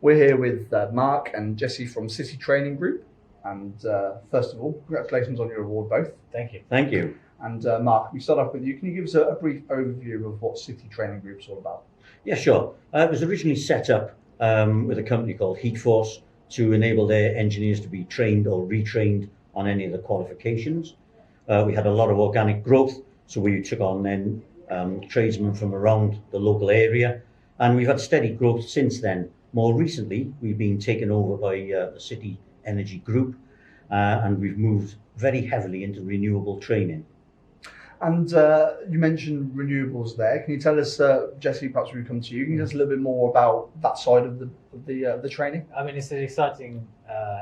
We're here with Mark and Jesse from City Training Group. And first of all, congratulations on your award both. Thank you. Thank you. And Mark, we start off with you. Can you give us a brief overview of what City Training Group's all about? Yeah, sure. It was originally set up with a company called Heatforce to enable their engineers to be trained or retrained on any of the qualifications. We had a lot of organic growth, so we took on then tradesmen from around the local area, and we've had steady growth since then. More recently, we've been taken over by the City Energy Group, and we've moved very heavily into renewable training. And you mentioned renewables there. Can you tell us, Jesse, perhaps we come to you, can you tell us a little bit more about that side of the training? I mean, it's an exciting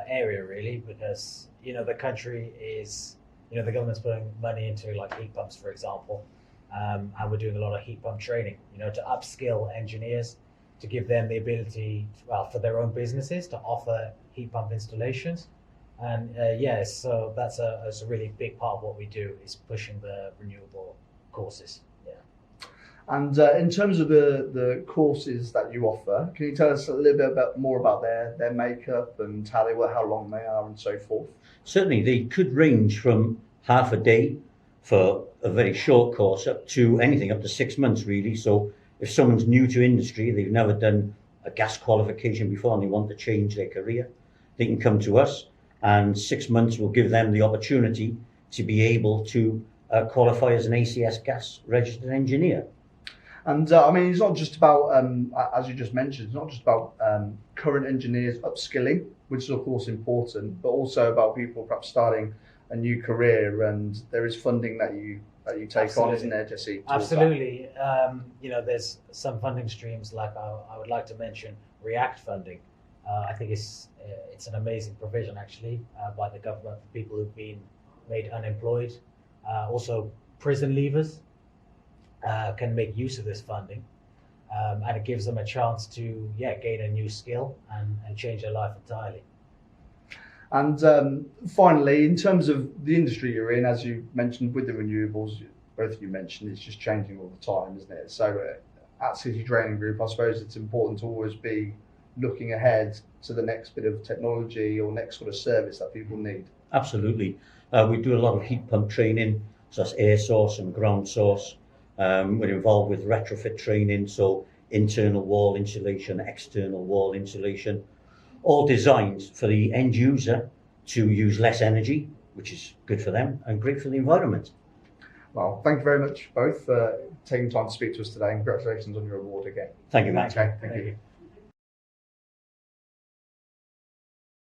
area really, because the country is, the government's putting money into like heat pumps, for example, and we're doing a lot of heat pump training, to upskill engineers, to give them the ability, for their own businesses to offer heat pump installations. And so that's a really big part of what we do, is pushing the renewable courses. Yeah. And in terms of the courses that you offer, can you tell us a little bit more about their makeup and how they work, how long they are, and so forth? Certainly, they could range from half a day for a very short course up to anything up to 6 months, really. So if someone's new to industry, they've never done a gas qualification before and they want to change their career, they can come to us, and 6 months will give them the opportunity to be able to qualify as an ACS gas registered engineer. And I mean, it's not just about, as you just mentioned, it's not just about current engineers upskilling, which is of course important, but also about people perhaps starting a new career, and there is funding that you take Absolutely. on, isn't there, Jesse? Absolutely. There's some funding streams, like I would like to mention React funding. I think it's an amazing provision actually by the government for people who've been made unemployed. Also, prison leavers can make use of this funding, and it gives them a chance to gain a new skill and change their life entirely. And finally, in terms of the industry you're in, as you mentioned with the renewables, both of you mentioned, it's just changing all the time, isn't it? So at City Training Group, I suppose it's important to always be looking ahead to the next bit of technology or next sort of service that people need. Absolutely. We do a lot of heat pump training, so that's air source and ground source. We're involved with retrofit training, so internal wall insulation, external wall insulation, all designed for the end user to use less energy, which is good for them and great for the environment. Well, thank you very much both for taking time to speak to us today, and congratulations on your award again. Thank you, Matt. Okay, thank you.